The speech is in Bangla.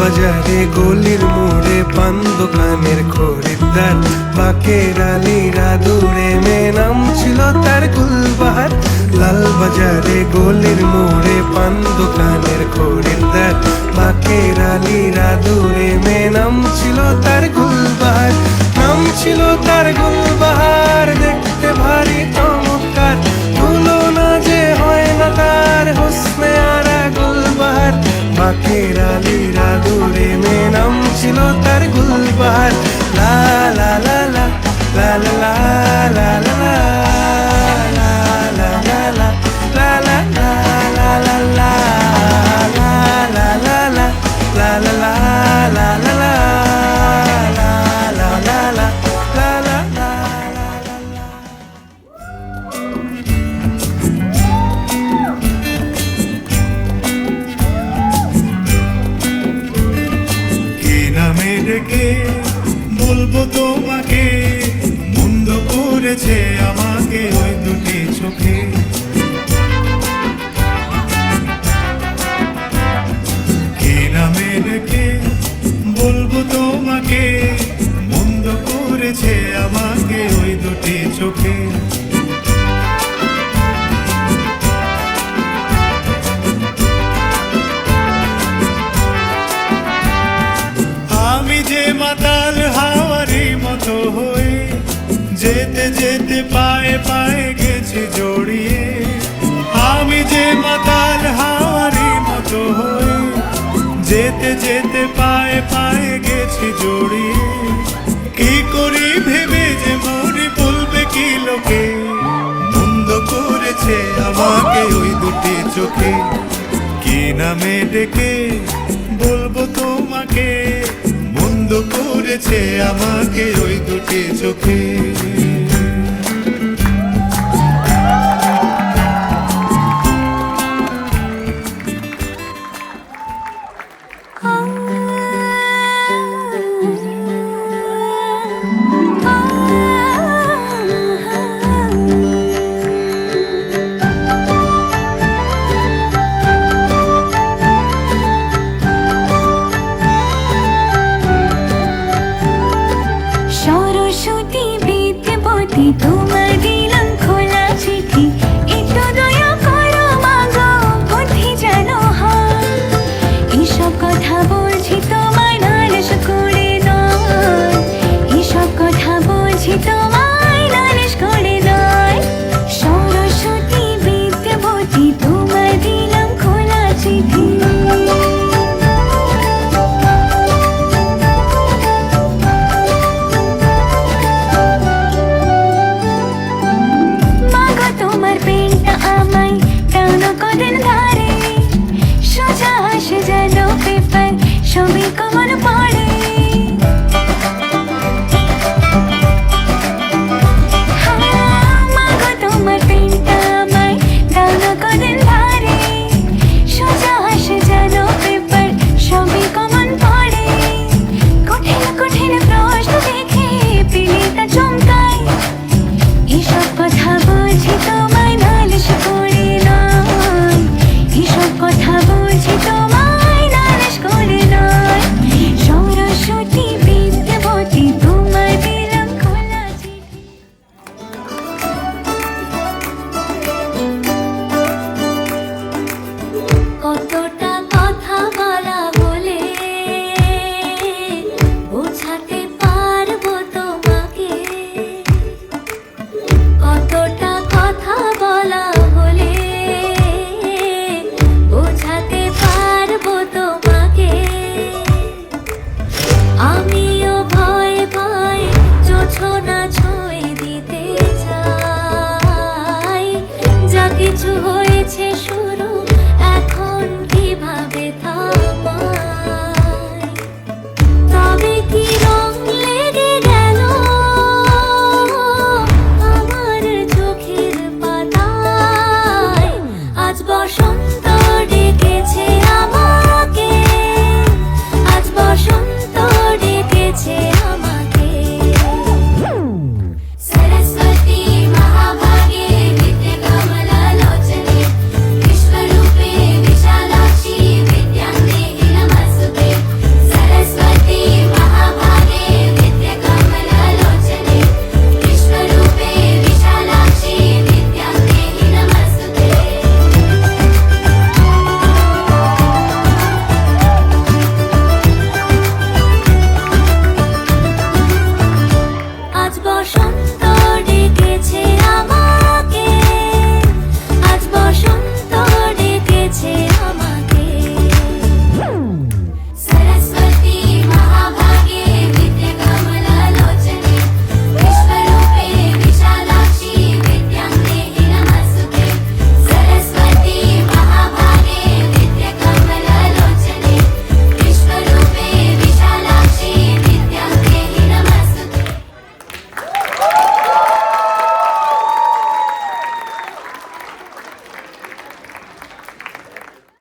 বাজারে গলির মোড়ে পান দোকানের খরিদ্দার, বাঁকের আলীরা দূরে মেয়ে নাম ছিল তার গুলবাহার। লাল বাজারে গলির মোড়ে পান দোকানের খরিদ্দার, বাঁকের আলীরা দূরে মেয়ে নাম ছিল তার গুলবাহার। নাম ছিল তার গুলবাহার, দেখতে ভারী চমৎকার, তুলনা যে হয় না তার হোসনে আরা গুলবাহার। বাঁকের আলীরা দূরে মেয়ে নাম ছিল তার গুলবাহার। লা লা লা লা লা লা লা লা লা বলবো তোমাকে, মন্দ করেছে আমাকে ওই দুটি চোখে। কে নামে ডেকে বলবো তোমাকে, মন্দ করেছে আমাকে ওই দুটি চোখে। আমি যে মাতাল হাওয়ারি মতো হয়ে যেতে যেতে পায়ে পায়ে গেছি জড়িয়ে। আমি যে মাতাল হাওয়ারি মতো হয়ে যেতে যেতে পায়ে পায়ে গেছি জড়িয়ে। কি করি ভেবে যে মনে বলবে কি লোকে, মন্দ করেছে আমাকে ওই দুটি চোখে। কি নামে ডেকে বলবো তোমাকে, মন্দ করেছে আমাকে ওই দুটি চোখে। তোমার দিলাম খোলা চিঠি, একটু দয়া করো মাগো, বুদ্ধি যেন হয়। এসব কথা বলছি তোমায় নালিশ করে নয়, এসব কথা বলছি তোমায় নালিশ করে নয়। সরস্বতী বিদ্যাবতী তোমার দিলাম খোলা চিঠি। সবই কমন।